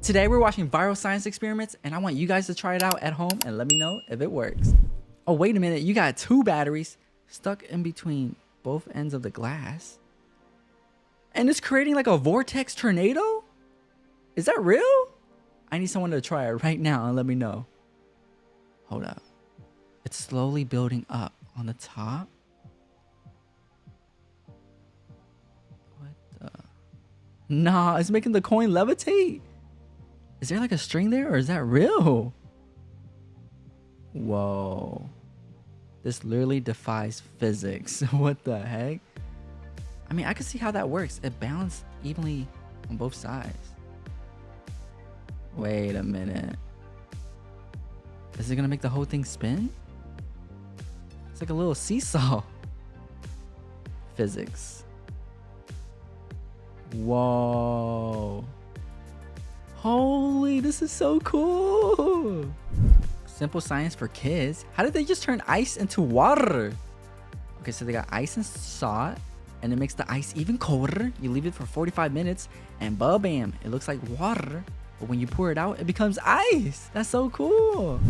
Today we're watching viral science experiments, and I want you guys to try it out at home and let me know if it works. Oh, wait a minute. You got 2 batteries stuck in between both ends of the glass. And it's creating like a vortex tornado? Is that real? I need someone to try it right now and let me know. Hold up. It's slowly building up on the top. What the? Nah, it's making the coin levitate. Is there like a string there or is that real? Whoa. This literally defies physics. What the heck? I mean, I can see how that works. It balanced evenly on both sides. Wait a minute. Is it gonna make the whole thing spin? It's like a little seesaw. Physics. Whoa. Holy, this is so cool. Simple science for kids. How did they just turn ice into water? Okay, so they got ice and salt, and it makes the ice even colder. You leave it for 45 minutes, and bam, it looks like water. But when you pour it out, it becomes ice. That's so cool.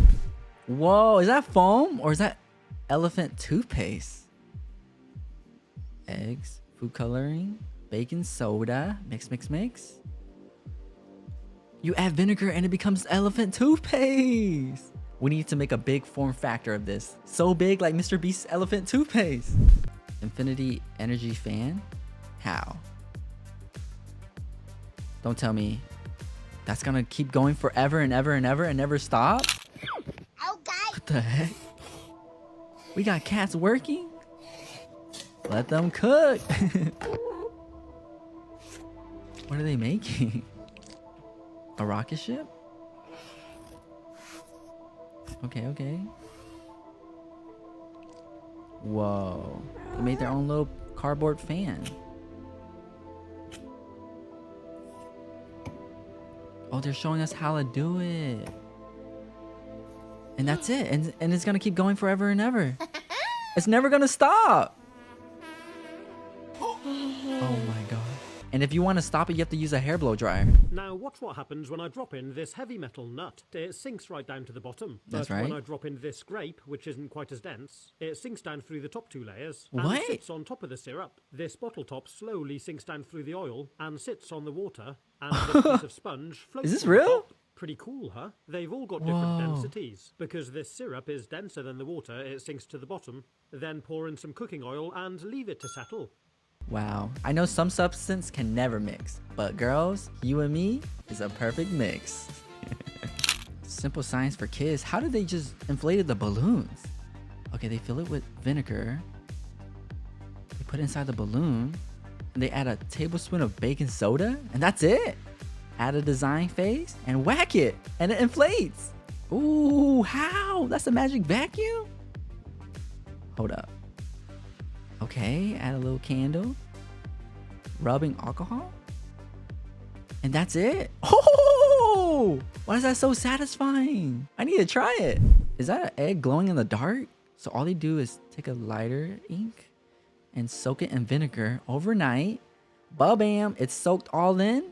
Whoa, is that foam or is that elephant toothpaste? Eggs, food coloring, baking soda, mix. You add vinegar and it becomes elephant toothpaste. We need to make a big form factor of this. So big like Mr. Beast's elephant toothpaste. Infinity energy fan? How? Don't tell me that's gonna keep going forever and ever and ever and never stop? What the heck? We got cats working? Let them cook. What are they making? A rocket ship? Okay. Whoa. They made their own little cardboard fan. Oh, they're showing us how to do it. And that's it. And it's gonna keep going forever and ever. It's never gonna stop. Oh my god. And if you want to stop it, you have to use a hair blow dryer. Now watch what happens when I drop in this heavy metal nut. It sinks right down to the bottom. That's but right. When I drop in this grape, which isn't quite as dense, it sinks down through the top 2 layers What? and sits on top of the syrup. This bottle top slowly sinks down through the oil and sits on the water, and this piece of sponge floats. Is this on the real? top. Pretty cool, huh? They've all got different densities. Because this syrup is denser than the water, it sinks to the bottom. Then pour in some cooking oil and leave it to settle. Wow. I know some substance can never mix, but girls, you and me is a perfect mix. Simple science for kids. How did they just inflated the balloons? Okay, they fill it with vinegar. They put it inside the balloon. And they add a tablespoon of baking soda. And that's it. Add a design phase and whack it. And it inflates. Ooh, how? That's a magic vacuum? Hold up. Okay, add a little candle. Rubbing alcohol. And that's it. Oh! Why is that so satisfying? I need to try it. Is that an egg glowing in the dark? So all they do is take a lighter ink and soak it in vinegar overnight. Bam! It's soaked all in.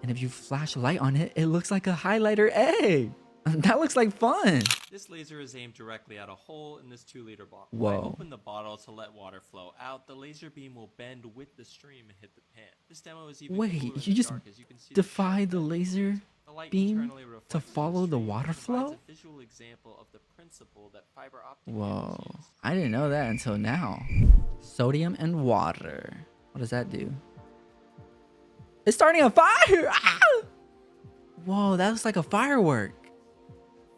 And if you flash a light on it, it looks like a highlighter egg. That looks like fun. This laser is aimed directly at a hole in this 2-liter bottle. Whoa. When I open the bottle to let water flow out, the laser beam will bend with the stream and hit the pan. This demo is even cooler in Wait, the you just dark, as you can see defied the laser the light beam internally reflects to in the follow the stream water and provides flow? a visual example of the principle that fiber optic Whoa, cables use. I didn't know that until now. Sodium and water. What does that do? It's starting a fire! Ah! Whoa, that looks like a firework.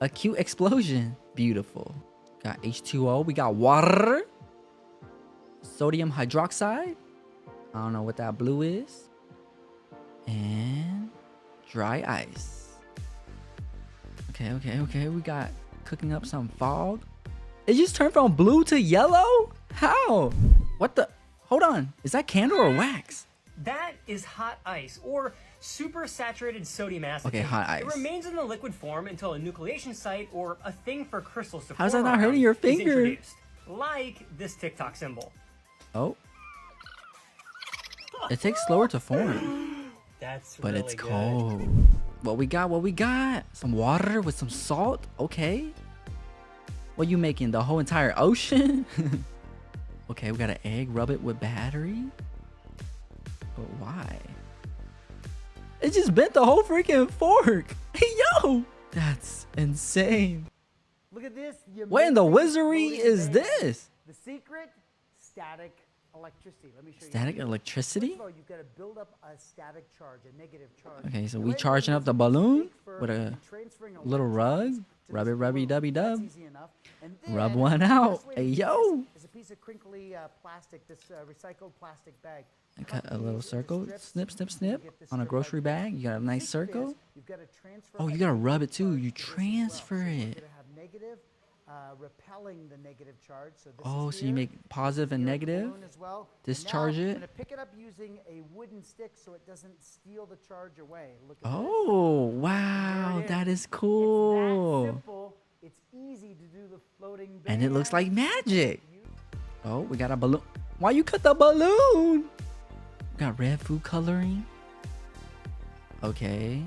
A cute explosion. Beautiful. Got H2O. We got water. Sodium hydroxide. I don't know what that blue is. And dry ice. Okay. We got cooking up some fog. It just turned from blue to yellow? How? What the? Hold on. Is that candle or wax? That is hot ice, or super saturated sodium acetate. Okay, hot ice. It remains in the liquid form until a nucleation site or a thing for crystals to How's form that not hurting around your is finger? introduced. Like this TikTok symbol. Oh. It takes slower to form. That's But really it's good. cold. What we got? What we got? Some water with some salt. Okay. What you making? The whole entire ocean? Okay, we got an egg. Rub it with battery. But why? It just bent the whole freaking fork. Hey, yo. That's insane. Look at this. What in the wizardry is this? The secret, static electricity. Let me show you. Static electricity? First of all, you've got to build up a static charge, a negative charge. Okay, so The we way it charging works up the is balloon transfer with a and transferring little rug. electrons to Rub it, this rubby balloon. dubby That's dub. easy enough. And Rub then one the out. best way to Hey, do yo. this is a piece of crinkly plastic, this recycled plastic bag. And cut a these little into circle. strips. Snip, snip, You snip. get this On a strip grocery like this. bag. You got a The nice secret is circle. you've got to transfer Oh, a you gotta rub negative it too. charge You to this as well. transfer So you're it. gonna have negative, repelling the negative charge. So this Oh, is so you here, make positive and here, negative. balloon as well. Discharge and now it. I'm gonna pick it up using a wooden stick so it doesn't steal the charge away. Look at this. Oh, wow. There it That is It's cool. that simple. It's easy to do the floating And it looks like band. magic. Oh, we got a balloon. Why you cut the balloon? We got red food coloring. Okay.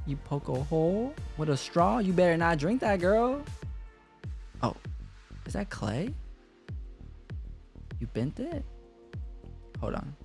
You poke a hole with a straw. You better not drink that, girl. Oh, is that clay? You bent it? Hold on.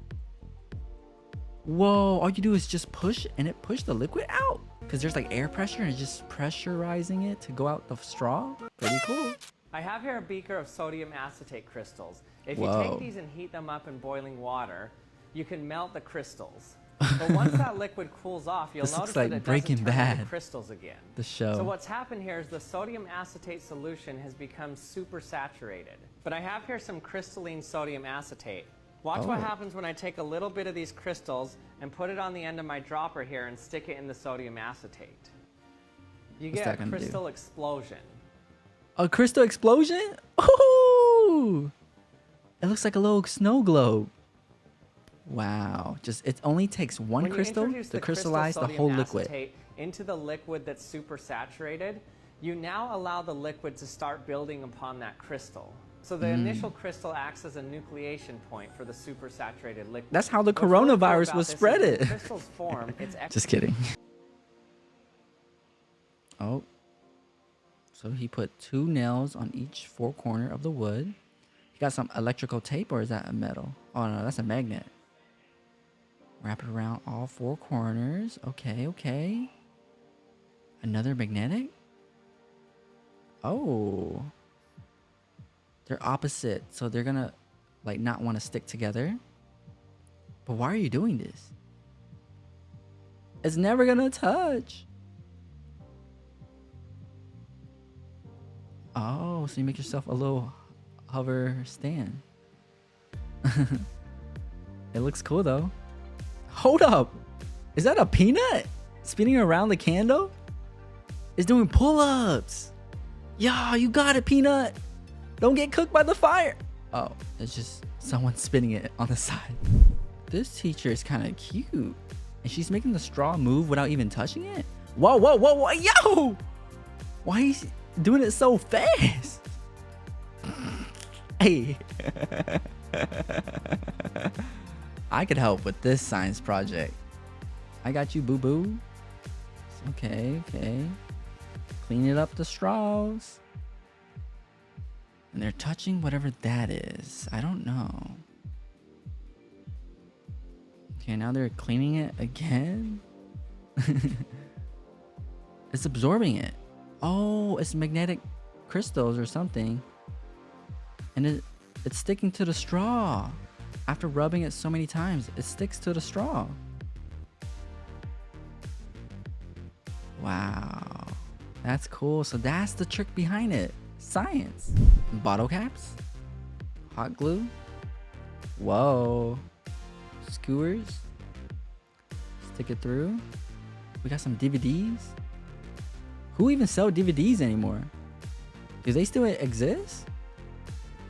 Whoa, all you do is just push and it pushed the liquid out. Because there's like air pressure and it's just pressurizing it to go out the straw. Pretty cool. I have here a beaker of sodium acetate crystals. If you Whoa. take these and heat them up in boiling water, you can melt the crystals. But once that liquid cools off, you'll This looks notice like that it Breaking doesn't turn into Bad. crystals again. The show. So what's happened here is the sodium acetate solution has become super saturated. But I have here some crystalline sodium acetate. Watch what Oh. happens when I take a little bit of these crystals and put it on the end of my dropper here and stick it in the sodium acetate. You What's get that a gonna do? crystal explosion. A crystal explosion? Oh! It looks like a little snow globe. Wow. Just it only takes one When you crystal introduce to the crystal crystallize the sodium whole liquid. acetate into the liquid that's super saturated, you now allow the liquid to start building upon that crystal. So the initial crystal acts as a nucleation point for the super saturated liquid. That's how the What's really cool coronavirus about was this is spreaded. when crystals form, it's Just kidding. Oh. So he put 2 nails on each 4 corner of the wood. He got some electrical tape, or is that a metal? Oh no, that's a magnet. Wrap it around all 4 corners. Okay, okay. Another magnetic? Oh. They're opposite, so they're gonna like not want to stick together. But why are you doing this? It's never gonna touch. Oh, so you make yourself a little hover stand. It looks cool though. Hold up. Is that a peanut spinning around the candle? It's doing pull-ups. Yeah, you got it, Peanut. Don't get cooked by the fire. Oh, it's just someone spinning it on the side. This teacher is kind of cute. And she's making the straw move without even touching it. Whoa, whoa, whoa, whoa, yo! Why is he doing it so fast? Hey. I could help with this science project. I got you, boo-boo. Okay, okay. Cleaning up the straws. And they're touching whatever that is. I don't know. Okay, now they're cleaning it again. It's absorbing it. Oh, it's magnetic crystals or something. And it's sticking to the straw. After rubbing it so many times, it sticks to the straw. Wow. That's cool. So that's the trick behind it. Science. Bottle caps. Hot glue. Whoa. Skewers. Stick it through. We got some DVDs. Who even sell DVDs anymore? Do they still exist?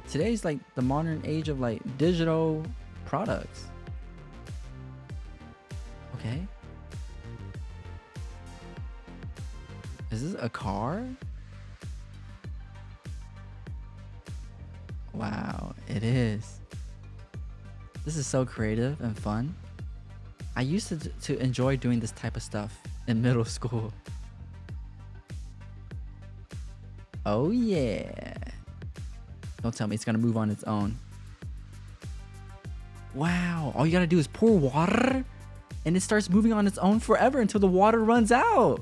Today's like the modern age of like digital products. Okay. Is this a car? Wow, it is. This is so creative and fun. I used to enjoy doing this type of stuff in middle school. Oh yeah. Don't tell me it's gonna move on its own. Wow, all you gotta do is pour water and it starts moving on its own forever until the water runs out.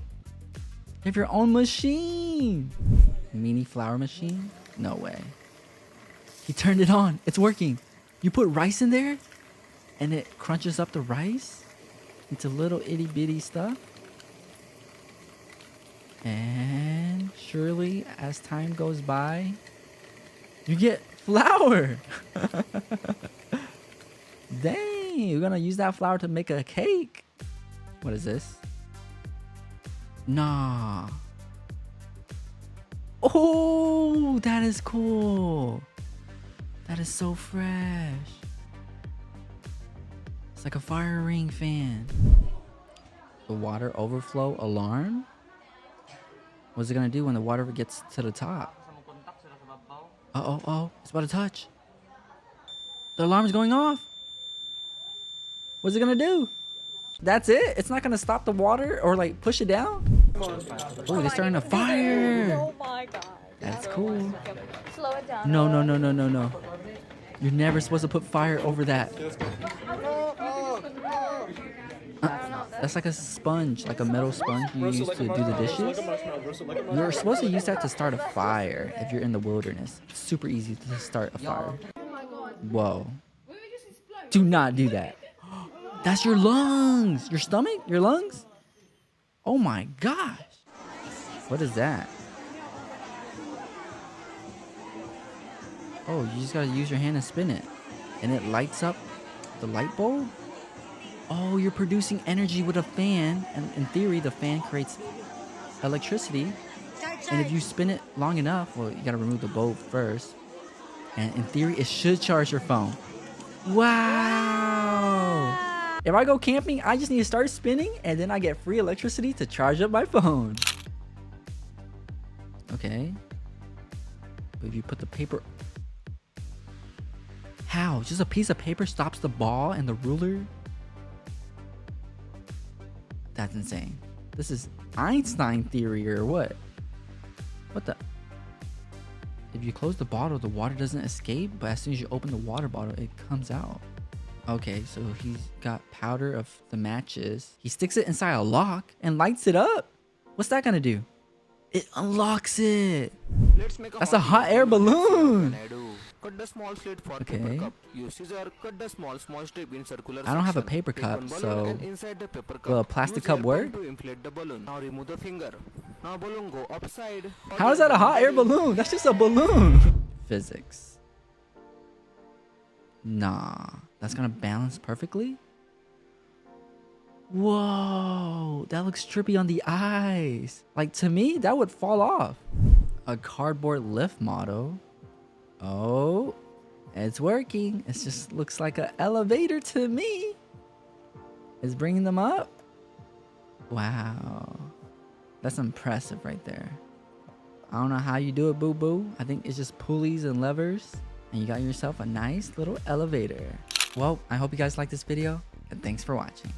You have your own machine. Mini flower machine? No way. He turned it on. It's working. You put rice in there and it crunches up the rice into little itty bitty stuff. And surely as time goes by, you get flour. Dang, you're gonna use that flour to make a cake. What is this? Nah. Oh, that is cool. That is so fresh. It's like a fire ring fan. The water overflow alarm? What's it gonna do when the water gets to the top? Oh, it's about to touch. The alarm's going off. What's it gonna do? That's it? It's not gonna stop the water or like push it down? Oh, they're starting a fire. Oh my god. That's cool. Slow it down. No. You're never supposed to put fire over that. That's like a sponge, like a metal sponge you use to do the dishes. You're supposed to use that to start a fire if you're in the wilderness. It's super easy to start a fire. Whoa. Do not do that. That's your lungs. Your stomach? Your lungs? Oh my gosh. What is that? Oh, you just gotta use your hand and spin it. And it lights up the light bulb? Oh, you're producing energy with a fan. And in theory, the fan creates electricity. And if you spin it long enough, well, you gotta remove the bulb first. And in theory, it should charge your phone. Wow! If I go camping, I just need to start spinning and then I get free electricity to charge up my phone. Okay. But if you put the paper... How? Just a piece of paper stops the ball and the ruler? That's insane. This is Einstein theory or what? What the? If you close the bottle, the water doesn't escape, but as soon as you open the water bottle, it comes out. Okay, so he's got powder of the matches. He sticks it inside a lock and lights it up. What's that gonna do? It unlocks it. That's a hot air balloon. Okay. I don't have a paper cup, so will a plastic cup work? How is that a hot air balloon? That's just a balloon. Physics. Nah, that's gonna balance perfectly? Whoa, that looks trippy on the eyes. Like, to me, that would fall off. A cardboard lift model. Oh, it's working. It just looks like an elevator to me. It's bringing them up. Wow, that's impressive right there. I don't know how you do it, boo-boo. I think it's just pulleys and levers, and you got yourself a nice little elevator. Well, I hope you guys liked this video, and thanks for watching.